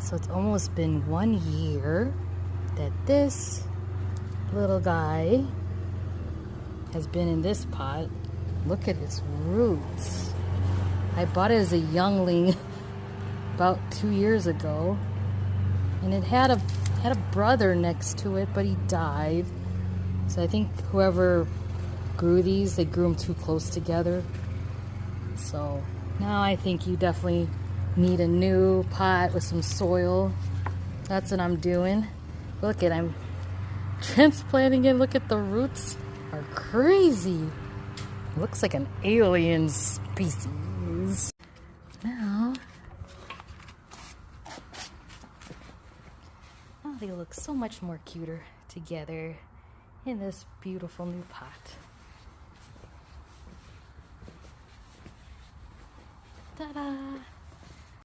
So it's almost been 1 year that this little guy has been in this pot. Look at its roots. I bought it as a youngling about 2 years ago, and it had a brother next to it, but he died. So I think whoever grew these, they grew them too close together. So now I think you definitely need a new pot with some soil. That's what I'm doing. Look at, I'm transplanting it. Look at the roots are crazy. It looks like an alien species. Now they look so much more cuter together in this beautiful new pot. Ta-da!